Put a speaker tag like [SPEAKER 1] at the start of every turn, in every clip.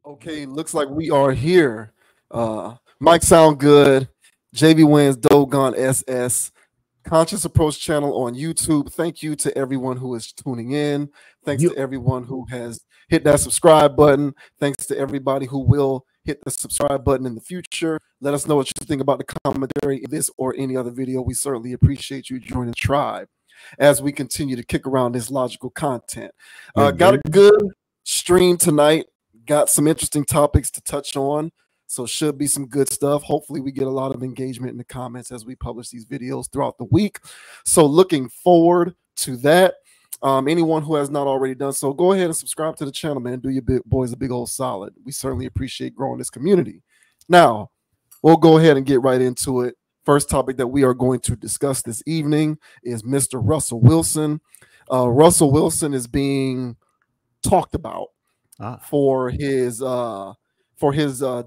[SPEAKER 1] Okay, looks like we are here. Mic sound good. JV Wins Dogon SS. Conscious Approach channel on YouTube. Thank you to everyone who is tuning in. Thanks to everyone who has hit that subscribe button. Thanks to everybody who will hit the subscribe button in the future. Let us know what you think about the commentary in this or any other video. We certainly appreciate you joining the tribe as we continue to kick around this logical content. Got a good stream tonight. Got some interesting topics to touch on. So should be some good stuff. Hopefully we get a lot of engagement in the comments as we publish these videos throughout the week. So looking forward to that. Anyone who has not already done so, go ahead and subscribe to the channel, man. Do your boys a big old solid. We certainly appreciate growing this community. Now, we'll go ahead and get right into it. First topic that we are going to discuss this evening is Mr. Russel Willson. Russel Willson is being talked about for his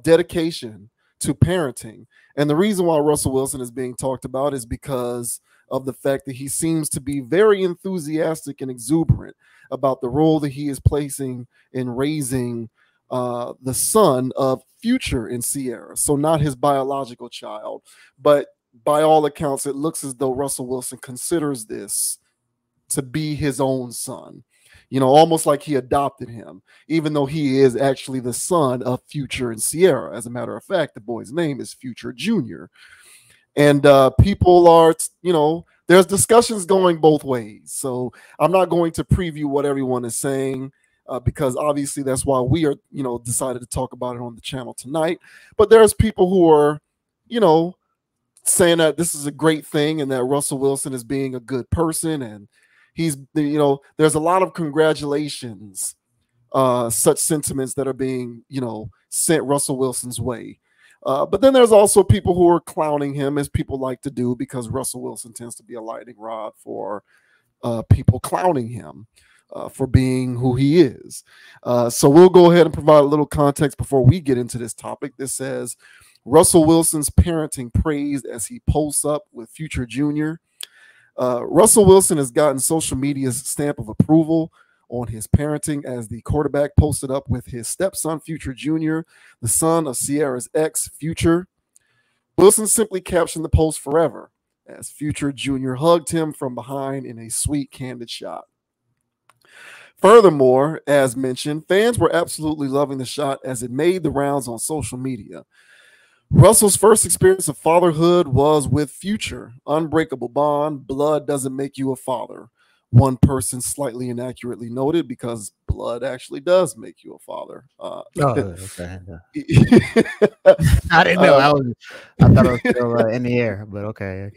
[SPEAKER 1] dedication to parenting. And the reason why Russel Willson is being talked about is because of the fact that he seems to be very enthusiastic and exuberant about the role that he is placing in raising the son of Future and Ciara. So not his biological child, but by all accounts, it looks as though Russel Willson considers this to be his own son. You know, almost like he adopted him, even though he is actually the son of Future and Ciara. As a matter of fact, the boy's name is Future Jr. And people are, you know, there's discussions going both ways. So I'm not going to preview what everyone is saying because obviously that's why we are, you know, decided to talk about it on the channel tonight. But there's people who are, you know, saying that this is a great thing and that Russel Willson is being a good person, and he's, you know, there's a lot of congratulations, such sentiments that are being, you know, sent Russel Wilson's way. But then there's also people who are clowning him, as people like to do, because Russel Willson tends to be a lightning rod for people clowning him for being who he is. So we'll go ahead and provide a little context before we get into this topic. This says, Russel Wilson's parenting praised as he posts up with Future Jr. Russel Willson has gotten social media's stamp of approval on his parenting as the quarterback posted up with his stepson, Future Jr., the son of Ciara's ex, Future. Willson simply captioned the post forever as Future Jr. hugged him from behind in a sweet, candid shot. Furthermore, as mentioned, fans were absolutely loving the shot as it made the rounds on social media. Russell's first experience of fatherhood was with Future. Unbreakable bond. Blood doesn't make you a father. One person slightly inaccurately noted, because blood actually does make you a father.
[SPEAKER 2] Okay. I didn't know. I thought it was still in the air, but okay.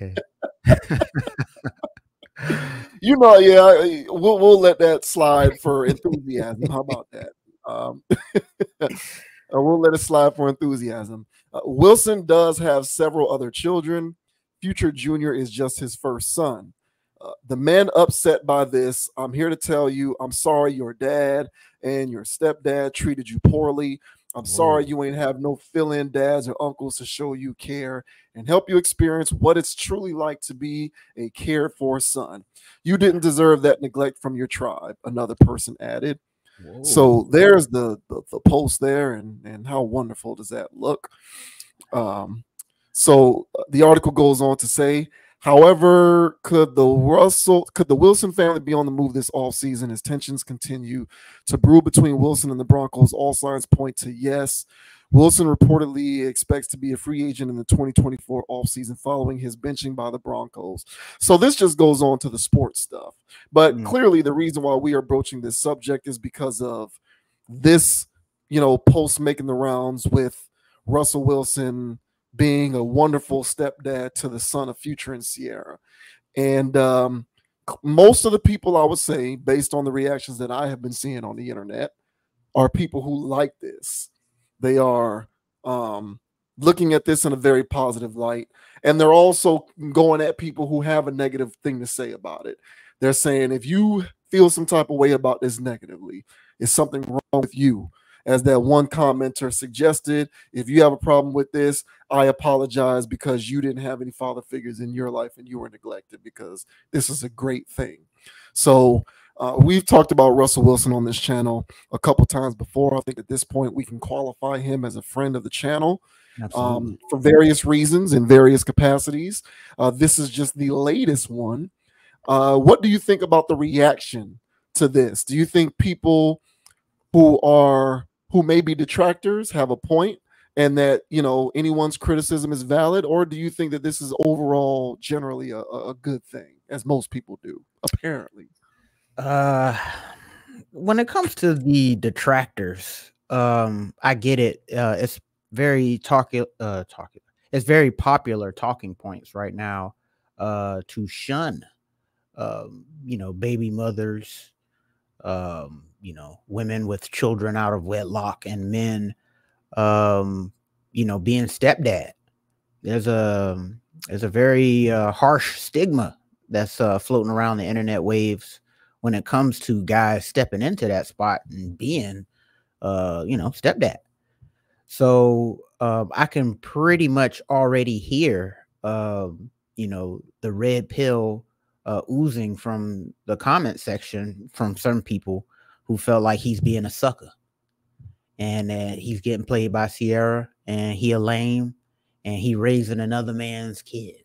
[SPEAKER 1] You know, yeah, we'll let that slide for enthusiasm. How about that? We'll let it slide for enthusiasm. Willson does have several other children. Future Jr. is just his first son. The men upset by this, I'm here to tell you, I'm sorry your dad and your stepdad treated you poorly. I'm sorry you ain't have no fill-in dads or uncles to show you care and help you experience what it's truly like to be a cared-for son. You didn't deserve that neglect from your tribe, another person added. Whoa. So there's the post there, and how wonderful does that look? So the article goes on to say, however, could the Willson family be on the move this offseason as tensions continue to brew between Willson and the Broncos? All signs point to yes. Willson reportedly expects to be a free agent in the 2024 offseason following his benching by the Broncos. So this just goes on to the sports stuff. But clearly the reason why we are broaching this subject is because of this, you know, post making the rounds with Russel Willson being a wonderful stepdad to the son of Future and Ciara. And most of the people, I would say, based on the reactions that I have been seeing on the internet, are people who like this. They are looking at this in a very positive light. And they're also going at people who have a negative thing to say about it. They're saying, if you feel some type of way about this negatively, is something wrong with you? As that one commenter suggested, if you have a problem with this, I apologize, because you didn't have any father figures in your life and you were neglected, because this is a great thing. So We've talked about Russell Willson on this channel a couple times before. I think at this point we can qualify him as a friend of the channel for various reasons in various capacities. This is just the latest one. What do you think about the reaction to this? Do you think people who may be detractors have a point, and that, you know, anyone's criticism is valid, or do you think that this is overall generally a good thing, as most people do, apparently?
[SPEAKER 2] When it comes to the detractors, I get it. It's very it's very popular talking points right now, to shun, you know, baby mothers, you know, women with children out of wedlock, and men, you know, being stepdad. There's a very harsh stigma that's floating around the internet waves when it comes to guys stepping into that spot and being, you know, stepdad. So I can pretty much already hear, you know, the red pill oozing from the comment section from some people who felt like he's being a sucker, and that he's getting played by Ciara, and he a lame, and he raising another man's kid.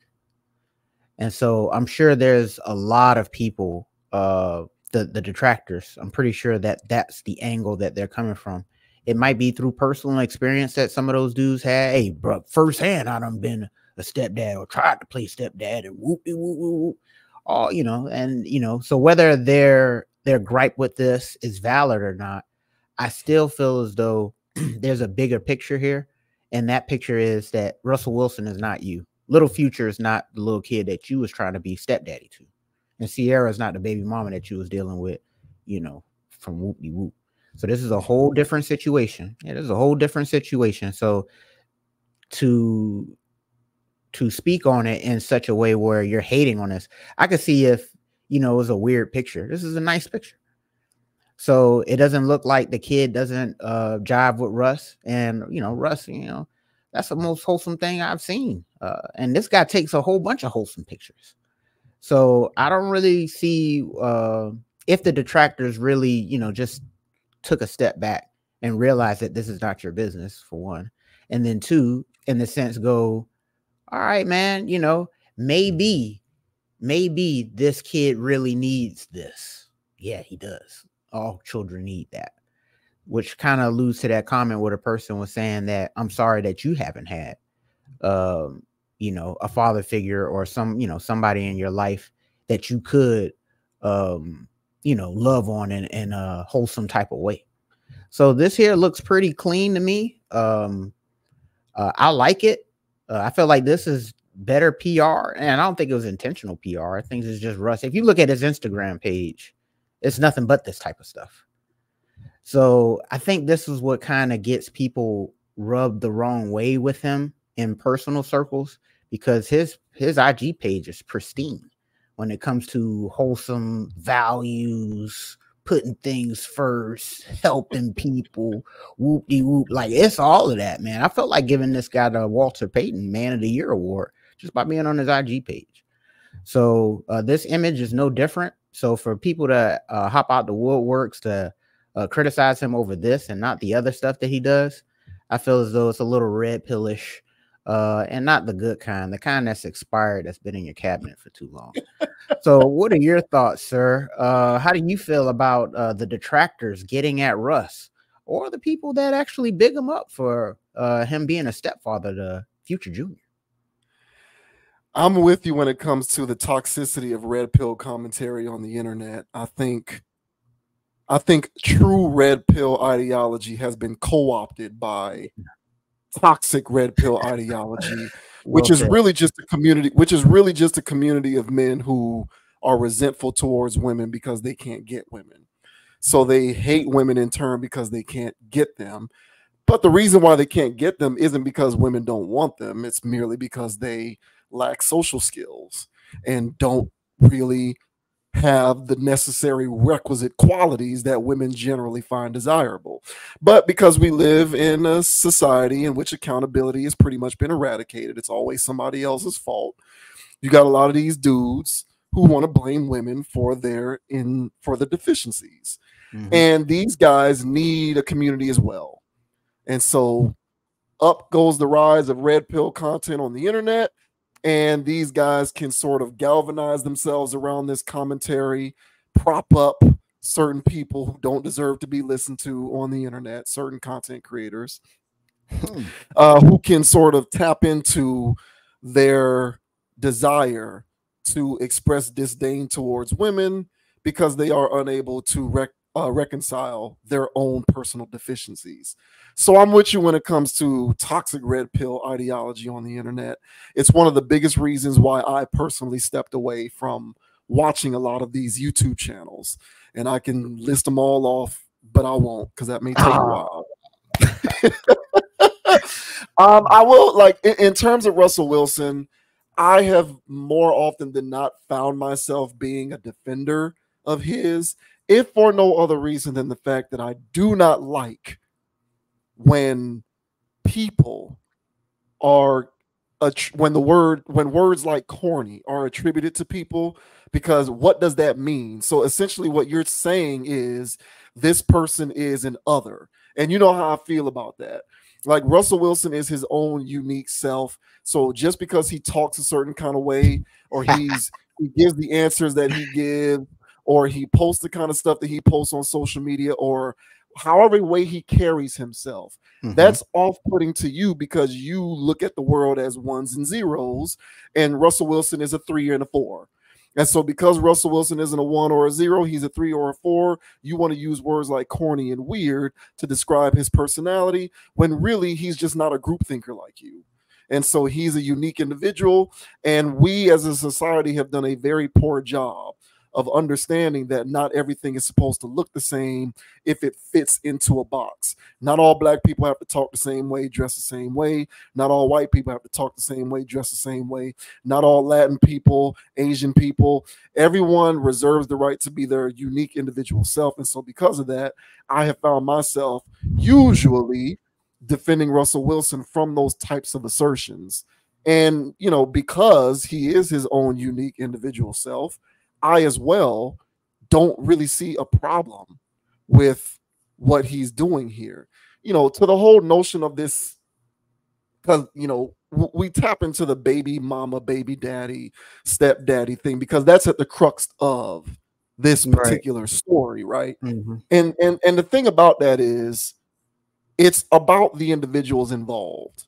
[SPEAKER 2] And so I'm sure there's a lot of people, the detractors, I'm pretty sure that that's the angle that they're coming from. It might be through personal experience that some of those dudes had. Hey, bro, firsthand, I done been a stepdad or tried to play stepdad, and whoop, whoop, whoop, all, you know, and, you know, so whether their gripe with this is valid or not, I still feel as though there's a bigger picture here. And that picture is that Russel Willson is not you. Little Future is not the little kid that you was trying to be stepdaddy to. And Ciara is not the baby mama that you was dealing with, you know, from whoop-de-whoop. So this is a whole different situation. It is a whole different situation. So to speak on it in such a way where you're hating on this, I could see if, you know, it was a weird picture. This is a nice picture. So it doesn't look like the kid doesn't jive with Russ. And, you know, Russ, you know, that's the most wholesome thing I've seen. And this guy takes a whole bunch of wholesome pictures. So I don't really see if the detractors really, you know, just took a step back and realized that this is not your business, for one. And then two, in the sense, go, all right, man, you know, maybe this kid really needs this. Yeah, he does. All children need that, which kind of alludes to that comment where the person was saying that, I'm sorry that you haven't had, you know, a father figure or some, you know, somebody in your life that you could, you know, love on in a wholesome type of way. So this here looks pretty clean to me. I like it. I feel like this is better PR, and I don't think it was intentional PR. I think it's just Russ. If you look at his Instagram page, it's nothing but this type of stuff. So I think this is what kind of gets people rubbed the wrong way with him in personal circles, because his IG page is pristine when it comes to wholesome values, putting things first, helping people, whoop-de-whoop. Like, it's all of that, man. I felt like giving this guy the Walter Payton Man of the Year award just by being on his IG page. So this image is no different. So for people to hop out the woodworks to criticize him over this and not the other stuff that he does, I feel as though it's a little red pillish, and not the good kind, the kind that's expired, that's been in your cabinet for too long. So what are your thoughts, sir? How do you feel about the detractors getting at Russ, or the people that actually big him up for him being a stepfather to Future Jr.?
[SPEAKER 1] I'm with you when it comes to the toxicity of red pill commentary on the internet. I think true red pill ideology has been co-opted by toxic red pill ideology, which is really just a community of men who are resentful towards women because they can't get women. So they hate women in turn because they can't get them. But the reason why they can't get them isn't because women don't want them. It's merely because they lack social skills and don't really have the necessary requisite qualities that women generally find desirable. But because we live in a society in which accountability has pretty much been eradicated, it's always somebody else's fault. You got a lot of these dudes who want to blame women for the deficiencies.
[SPEAKER 2] Mhm.
[SPEAKER 1] And these guys need a community as well. And so up goes the rise of red pill content on the internet. And these guys can sort of galvanize themselves around this commentary, prop up certain people who don't deserve to be listened to on the internet, certain content creators, who can sort of tap into their desire to express disdain towards women because they are unable to reconcile their own personal deficiencies. So I'm with you when it comes to toxic red pill ideology on the internet. It's one of the biggest reasons why I personally stepped away from watching a lot of these YouTube channels. And I can list them all off, but I won't because that may take a while. I will, like, in terms of Russell Willson, I have more often than not found myself being a defender of his, if for no other reason than the fact that I do not like when people are when words like corny are attributed to people, because what does that mean? So essentially what you're saying is this person is an other, and you know how I feel about that. Like, Russell Willson is his own unique self, so just because he talks a certain kind of way, or he gives the answers that he gives, or he posts the kind of stuff that he posts on social media, or however way he carries himself, that's off-putting to you because you look at the world as ones and zeros, and Russell Willson is a 3 and a 4. And so because Russell Willson isn't a 1 or a 0, he's a 3 or a 4, you want to use words like corny and weird to describe his personality, when really he's just not a group thinker like you. And so he's a unique individual, and we as a society have done a very poor job of understanding that not everything is supposed to look the same if it fits into a box. Not all black people have to talk the same way, dress the same way. Not all white people have to talk the same way, dress the same way. Not all Latin people, Asian people. Everyone reserves the right to be their unique individual self. And so because of that, I have found myself usually defending Russell Willson from those types of assertions. And, you know, because he is his own unique individual self, I as well don't really see a problem with what he's doing here. You know, to the whole notion of this, because, you know, we tap into the baby mama, baby daddy, stepdaddy thing, because that's at the crux of this particular story, right? And the thing about that is it's about the individuals involved.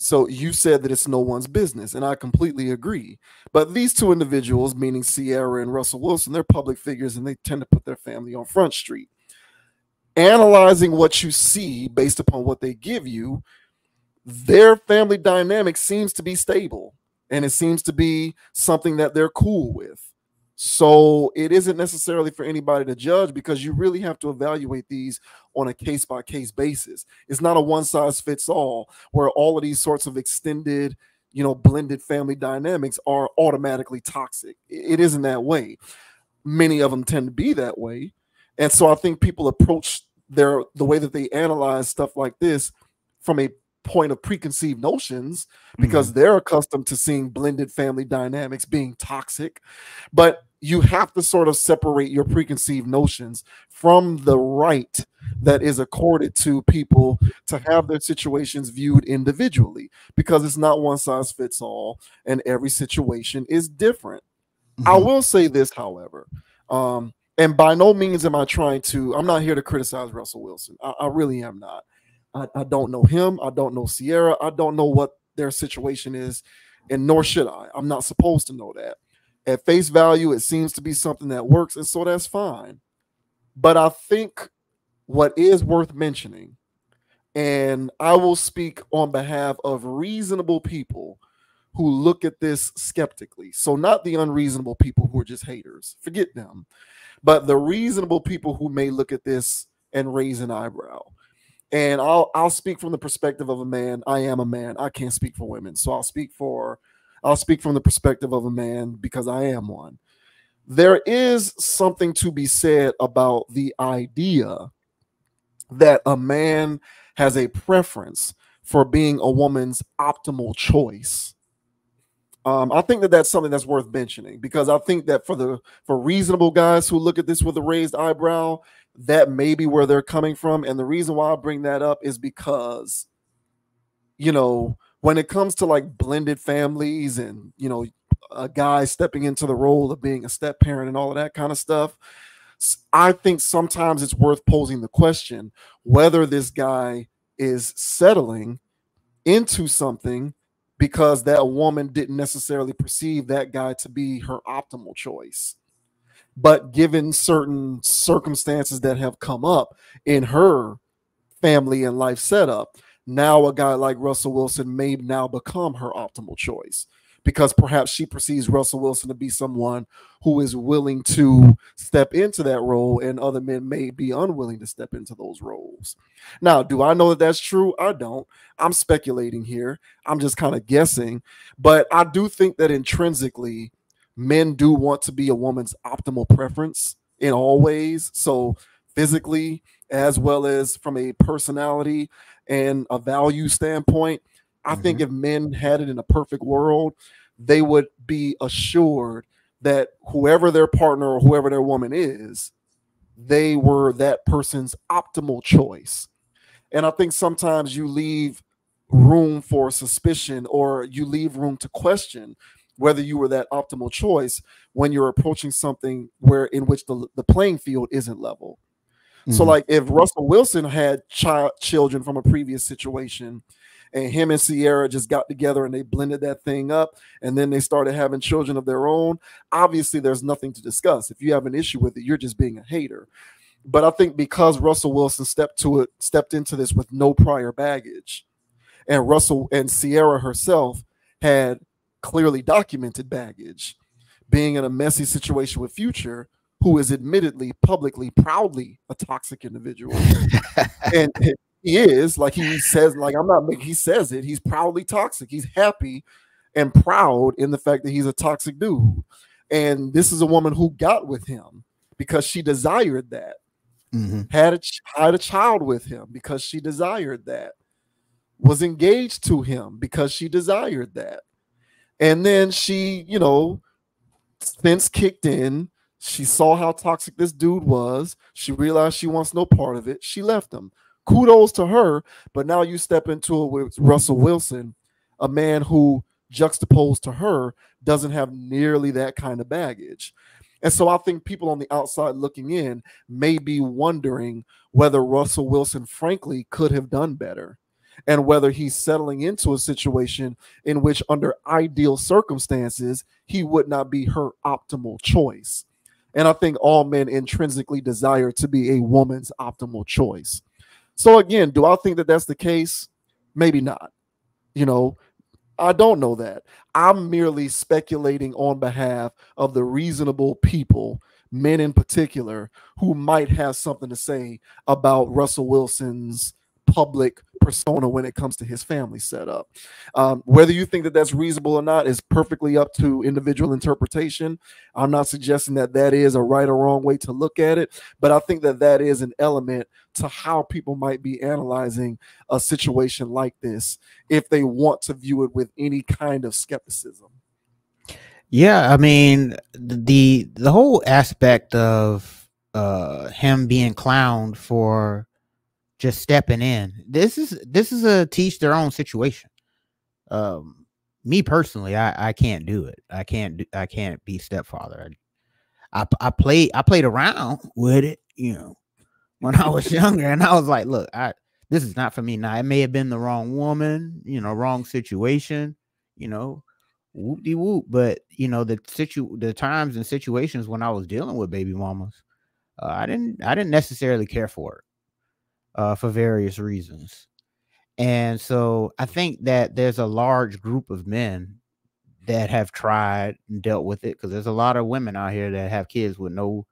[SPEAKER 1] So you said that it's no one's business, and I completely agree. But these two individuals, meaning Ciara and Russell Willson, they're public figures, and they tend to put their family on Front Street. Analyzing what you see based upon what they give you, their family dynamic seems to be stable, and it seems to be something that they're cool with. So it isn't necessarily for anybody to judge, because you really have to evaluate these on a case-by-case basis. It's not a one-size-fits-all where all of these sorts of extended, you know, blended family dynamics are automatically toxic. It isn't that way. Many of them tend to be that way. And so I think people approach the way that they analyze stuff like this from a point of preconceived notions, because they're accustomed to seeing blended family dynamics being toxic. But you have to sort of separate your preconceived notions from the right that is accorded to people to have their situations viewed individually, because it's not one size fits all, and every situation is different. I will say this, however, and by no means am I I'm not here to criticize Russell Willson. I really am not. I don't know him. I don't know Ciara. I don't know what their situation is, and nor should I. I'm not supposed to know that. At face value, it seems to be something that works, and so that's fine. But I think what is worth mentioning, and I will speak on behalf of reasonable people who look at this skeptically. So not the unreasonable people who are just haters. Forget them. But the reasonable people who may look at this and raise an eyebrow. And I'll speak from the perspective of a man. I am a man. I can't speak for women. So I'll speak from the perspective of a man because I am one. There is something to be said about the idea that a man has a preference for being a woman's optimal choice. I think that that's something that's worth mentioning, because I think that for reasonable guys who look at this with a raised eyebrow, that may be where they're coming from. And the reason why I bring that up is because, when it comes to like blended families and, a guy stepping into the role of being a step parent and all of that kind of stuff, I think sometimes it's worth posing the question whether this guy is settling into something because that woman didn't necessarily perceive that guy to be her optimal choice. But given certain circumstances that have come up in her family and life setup, now a guy like Russell Willson may now become her optimal choice, because perhaps she perceives Russell Willson to be someone who is willing to step into that role, and other men may be unwilling to step into those roles. Now, do I know that that's true? I don't. I'm speculating here. I'm just kind of guessing. But I do think that intrinsically, men do want to be a woman's optimal preference in all ways. So, physically, as well as from a personality and a value standpoint, I think if men had it in a perfect world, they would be assured that whoever their partner or whoever their woman is, they were that person's optimal choice. And I think sometimes you leave room for suspicion, or you leave room to question whether you were that optimal choice when you're approaching something where in which the playing field isn't level. So, like, if Russell Willson had children from a previous situation, and him and Ciara just got together and they blended that thing up, and then they started having children of their own, obviously there's nothing to discuss. If you have an issue with it, you're just being a hater. But I think because Russell Willson stepped into this with no prior baggage, and Russell and Ciara herself had clearly documented baggage, being in a messy situation with Future, who is admittedly, publicly, proudly a toxic individual. And he is, like he says, like, I'm not making, he says it, he's proudly toxic. He's happy and proud in the fact that he's a toxic dude. And this is a woman who got with him because she desired that. Had a child with him because she desired that. Was engaged to him because she desired that. And then she, since kicked in, she saw how toxic this dude was. She realized she wants no part of it. She left him. Kudos to her. But now you step into it with Russell Willson, a man who, juxtaposed to her, doesn't have nearly that kind of baggage. And so I think people on the outside looking in may be wondering whether Russell Willson, frankly, could have done better, and whether he's settling into a situation in which, under ideal circumstances, he would not be her optimal choice. And I think all men intrinsically desire to be a woman's optimal choice. So again, do I think that that's the case? Maybe not. I don't know that. I'm merely speculating on behalf of the reasonable people, men in particular, who might have something to say about Russell Wilson's public persona when it comes to his family setup. Whether you think that that's reasonable or not is perfectly up to individual interpretation. I'm not suggesting that that is a right or wrong way to look at it, but I think that that is an element to how people might be analyzing a situation like this if they want to view it with any kind of skepticism.
[SPEAKER 2] Yeah, I mean, the whole aspect of him being clowned for just stepping in. This is a teach their own situation. Me personally, I can't do it. I can't be stepfather. I played around with it, when I was younger, and I was like, look, this is not for me. Now, it may have been the wrong woman, wrong situation, whoop de whoop. But the times and situations when I was dealing with baby mamas, I didn't necessarily care for it, for various reasons. And so I think that there's a large group of men that have tried and dealt with it, because there's a lot of women out here that have kids with no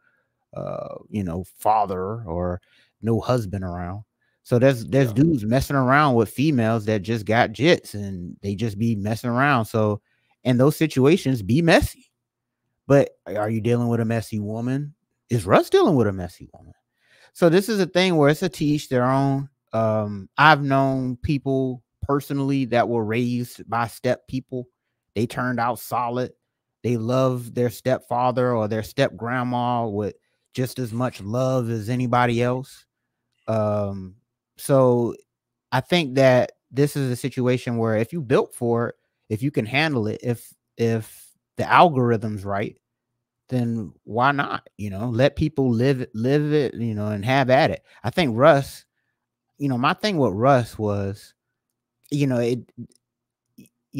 [SPEAKER 2] father or no husband around. So there's dudes messing around with females that just got jits, and they just be messing around. So in those situations, be messy. But are you dealing with a messy woman? Is Russ dealing with a messy woman? So this is a thing where it's a teach their own. I've known people personally that were raised by step people. They turned out solid. They love their stepfather or their step grandma with just as much love as anybody else. So I think that this is a situation where if you built for it, if you can handle it, if the algorithm's right, then why not? Let people live it, and have at it. I think Russ, my thing with Russ was, it,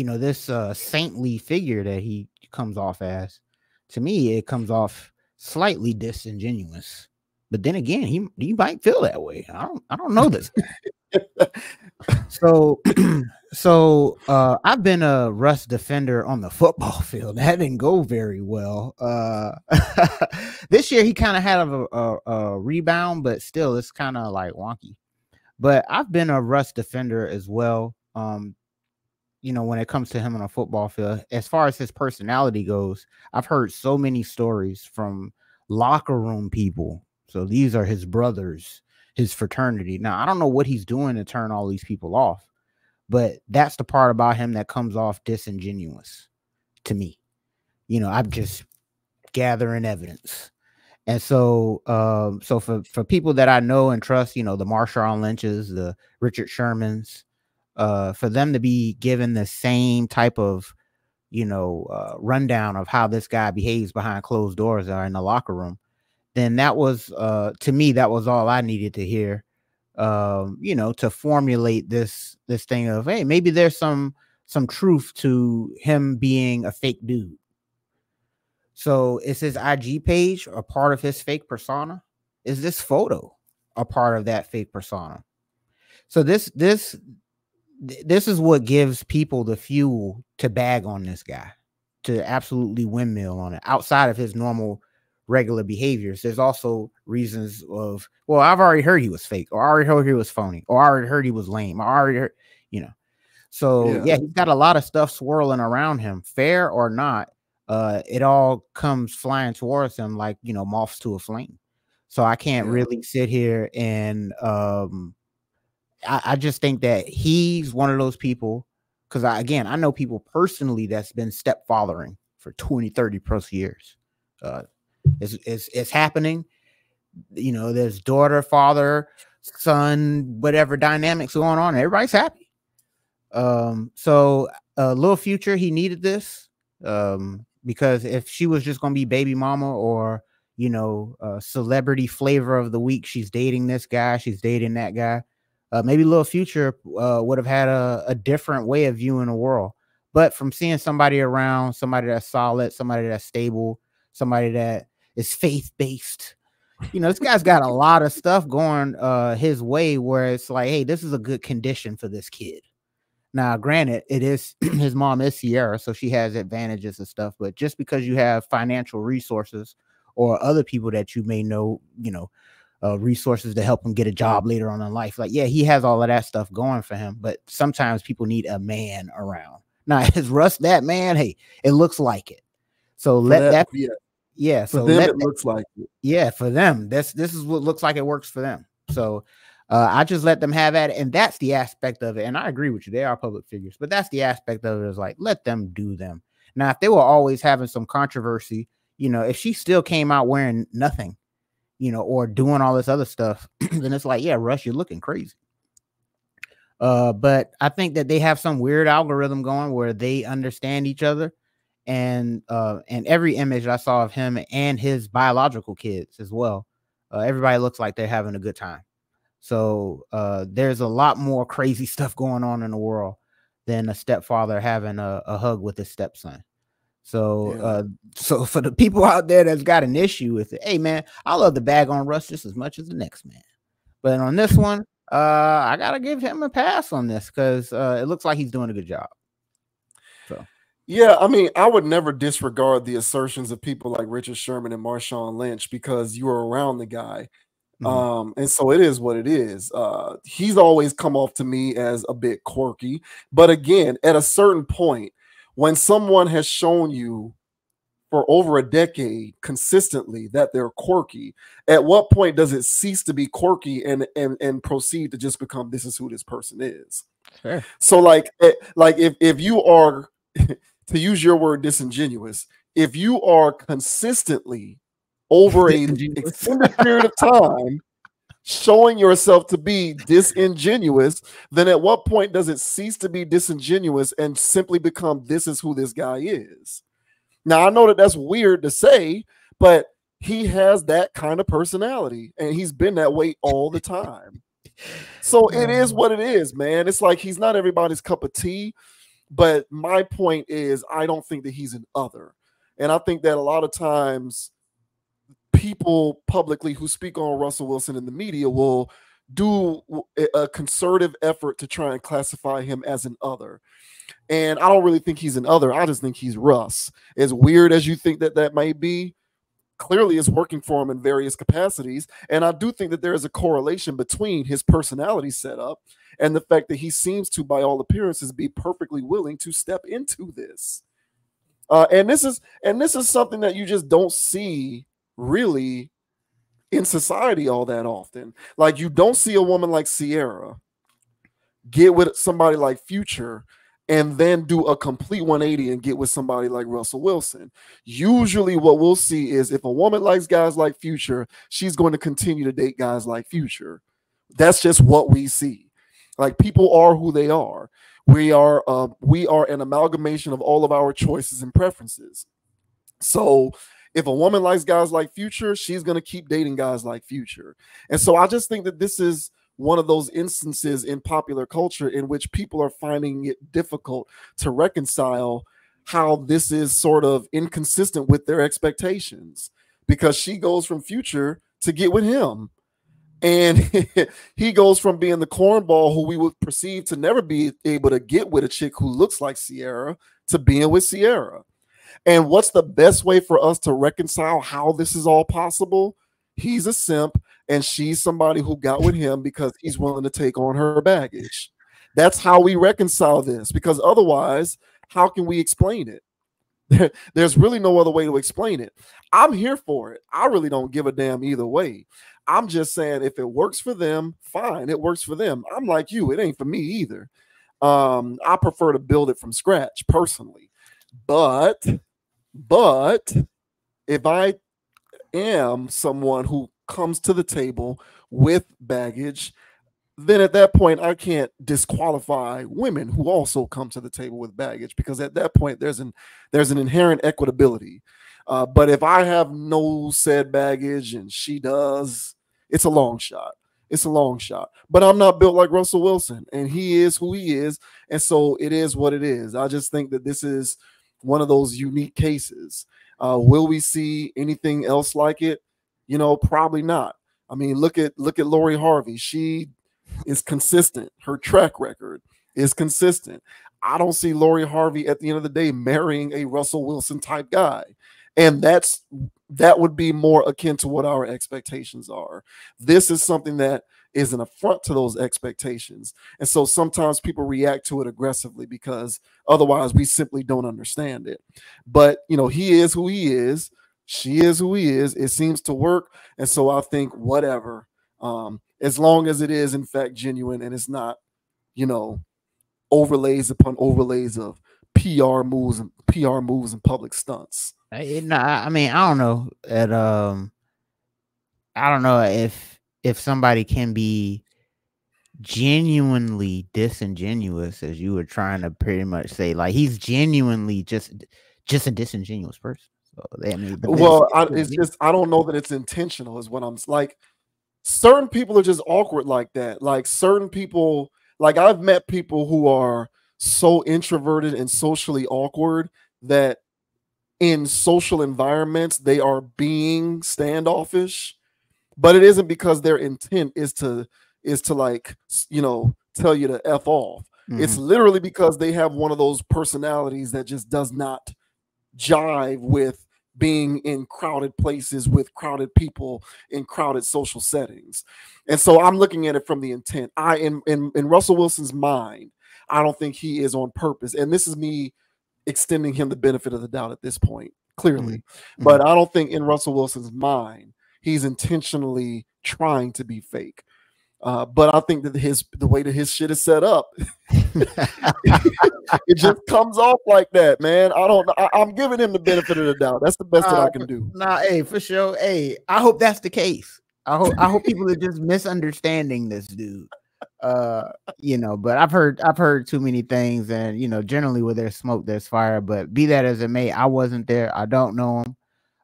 [SPEAKER 2] this saintly figure that he comes off as, to me, it comes off slightly disingenuous. But then again, he might feel that way. I don't know this guy. So I've been a Russ defender on the football field. That didn't go very well. This year he kind of had a rebound, but still it's kind of like wonky. But I've been a Russ defender as well. When it comes to him on a football field, as far as his personality goes, I've heard so many stories from locker room people. So these are his brothers, his fraternity. Now, I don't know what he's doing to turn all these people off, but that's the part about him that comes off disingenuous to me. I'm just gathering evidence. And so, for people that I know and trust, the Marshawn Lynch's, the Richard Shermans, for them to be given the same type of, rundown of how this guy behaves behind closed doors or in the locker room, then that was, to me, that was all I needed to hear, to formulate this thing of, hey, maybe there's some truth to him being a fake dude. So is his IG page a part of his fake persona? Is this photo a part of that fake persona? So this is what gives people the fuel to bag on this guy, to absolutely windmill on it. Outside of his normal, regular behaviors, there's also reasons of, well, I've already heard he was fake, or I already heard he was phony, or I already heard he was lame, or I already heard, So yeah, he's got a lot of stuff swirling around him, fair or not. It all comes flying towards him like, moths to a flame. So I can't really sit here and I just think that he's one of those people, because I know people personally that's been stepfathering for 20, 30 plus years. It's happening. There's daughter, father, son, whatever dynamics going on. Everybody's happy. So Lil Future, he needed this. Because if she was just going to be baby mama or, celebrity flavor of the week, she's dating this guy, she's dating that guy. Maybe Lil Future would have had a different way of viewing the world. But from seeing somebody around, somebody that's solid, somebody that's stable, somebody that is faith-based, this guy's got a lot of stuff going his way where it's like, hey, this is a good condition for this kid. Now, granted, it is his mom is Ciara, so she has advantages and stuff. But just because you have financial resources or other people that you may know, resources to help him get a job later on in life, like, yeah, he has all of that stuff going for him. But sometimes people need a man around. Now, is Russ that man? Hey, it looks like it. So
[SPEAKER 1] for
[SPEAKER 2] let that,
[SPEAKER 1] yeah.
[SPEAKER 2] So
[SPEAKER 1] for them, it looks like it.
[SPEAKER 2] Yeah, for them, this is what looks like it works for them. So. I just let them have at it, and that's the aspect of it. And I agree with you; they are public figures, but that's the aspect of it, is like, let them do them. Now, if they were always having some controversy, if she still came out wearing nothing, or doing all this other stuff, then it's like, yeah, Russ, you're looking crazy. But I think that they have some weird algorithm going where they understand each other, and every image I saw of him and his biological kids as well, everybody looks like they're having a good time. So there's a lot more crazy stuff going on in the world than a stepfather having a hug with his stepson. So so for the people out there that's got an issue with it, hey man, I love the bag on Russ just as much as the next man. But on this one, I gotta give him a pass on this, because it looks like he's doing a good job. So
[SPEAKER 1] yeah, I mean, I would never disregard the assertions of people like Richard Sherman and Marshawn Lynch, because you were around the guy. And so it is what it is. He's always come off to me as a bit quirky, but again, at a certain point, when someone has shown you for over a decade consistently that they're quirky, at what point does it cease to be quirky and proceed to just become, this is who this person is?
[SPEAKER 2] Fair.
[SPEAKER 1] So like if you are to use your word, disingenuous, if you are consistently over a extended period of time showing yourself to be disingenuous, then at what point does it cease to be disingenuous and simply become this is who this guy is? Now, I know that that's weird to say, but he has that kind of personality and he's been that way all the time. So it is what it is, man. It's like he's not everybody's cup of tea, but my point is I don't think that he's an other. And I think that a lot of times people publicly who speak on Russell Willson in the media will do a concerted effort to try and classify him as an other. And I don't really think he's an other. I just think he's Russ. As weird as you think that that may be, clearly it's working for him in various capacities. And I do think that there is a correlation between his personality setup and the fact that he seems to, by all appearances, be perfectly willing to step into this. And this is something that you just don't see really in society all that often. Like you don't see a woman like Ciara get with somebody like Future and then do a complete 180 and get with somebody like Russell Willson. Usually what we'll see is if a woman likes guys like Future, she's going to continue to date guys like Future. That's just what we see. Like people are who they are. We are an amalgamation of all of our choices and preferences. So if a woman likes guys like Future, she's going to keep dating guys like Future. And so I just think that this is one of those instances in popular culture in which people are finding it difficult to reconcile how this is sort of inconsistent with their expectations, because she goes from Future to get with him. And he goes from being the cornball who we would perceive to never be able to get with a chick who looks like Ciara to being with Ciara. And what's the best way for us to reconcile how this is all possible? He's a simp and she's somebody who got with him because he's willing to take on her baggage. That's how we reconcile this, because otherwise, how can we explain it? There's really no other way to explain it. I'm here for it. I really don't give a damn either way. I'm just saying if it works for them, fine, it works for them. I'm like you, it ain't for me either. I prefer to build it from scratch personally. But if I am someone who comes to the table with baggage, then at that point I can't disqualify women who also come to the table with baggage, because at that point there's an inherent equitability. But if I have no said baggage and she does, it's a long shot. It's a long shot. But I'm not built like Russell Willson, and he is who he is, and so it is what it is. I just think that this is one of those unique cases. Will we see anything else like it? You know, probably not. I mean, look at Lori Harvey. She is consistent. Her track record is consistent. I don't see Lori Harvey at the end of the day marrying a Russell Willson type guy. And that would be more akin to what our expectations are. This is something that is an affront to those expectations. And so sometimes people react to it aggressively because otherwise we simply don't understand it. But, you know, he is who he is. She is who he is. It seems to work. And so I think whatever, as long as it is in fact genuine and it's not, you know, overlays upon overlays of PR moves and public stunts.
[SPEAKER 2] I mean, I don't know. I don't know if somebody can be genuinely disingenuous, as you were trying to pretty much say. Like he's genuinely just a disingenuous person. So I mean,
[SPEAKER 1] it's just I don't know that it's intentional. Is what I'm like. Certain people are just awkward like that. Like certain people, like I've met people who are so introverted and socially awkward that in social environments they are being standoffish, but it isn't because their intent is to like, you know, tell you to F off. Mm-hmm. It's literally because they have one of those personalities that just does not jive with being in crowded places with crowded people in crowded social settings. And so I'm looking at it from the intent. In Russell Wilson's mind, I don't think he is on purpose. And this is me extending him the benefit of the doubt at this point, clearly. Mm-hmm. But I don't think in Russell Wilson's mind, he's intentionally trying to be fake. But I think that the way that his shit is set up, it just comes off like that, man. I don't know. I'm giving him the benefit of the doubt. That's the best that I can do.
[SPEAKER 2] Nah, hey, for sure. Hey, I hope that's the case. I hope people are just misunderstanding this dude. But I've heard too many things, and generally where there's smoke, there's fire. But be that as it may, I wasn't there. I don't know him.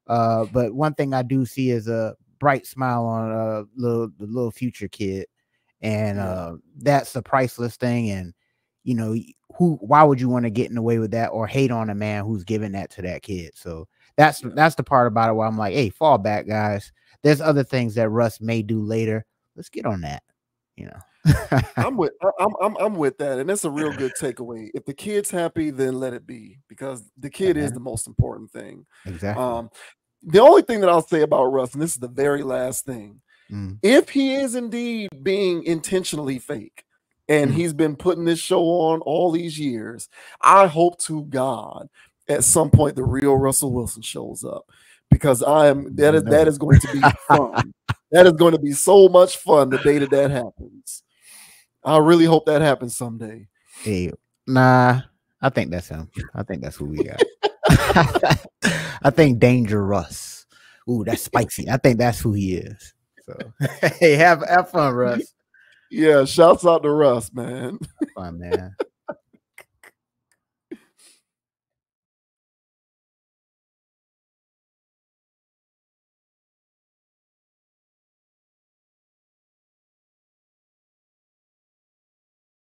[SPEAKER 2] But one thing I do see is a bright smile on the little Future kid, and that's the priceless thing. And why would you want to get in the way with that or hate on a man who's giving that to that kid? So that's the part about it where I'm like, hey, fall back, guys. There's other things that Russ may do later. Let's get on that.
[SPEAKER 1] I'm with that, and that's a real good takeaway. If the kid's happy, then let it be, because the kid is the most important thing.
[SPEAKER 2] Exactly.
[SPEAKER 1] The only thing that I'll say about Russ, and this is the very last thing, if he is indeed being intentionally fake, and he's been putting this show on all these years, I hope to God at some point the real Russell Willson shows up, because that is going to be fun. That is going to be so much fun the day that happens. I really hope that happens someday.
[SPEAKER 2] Hey, nah, I think that's him. I think that's who we got. I think Danger Russ. Ooh, that's spicy. I think that's who he is. So hey, have fun, Russ.
[SPEAKER 1] Yeah, shouts out to Russ, man.
[SPEAKER 2] Have fun, man.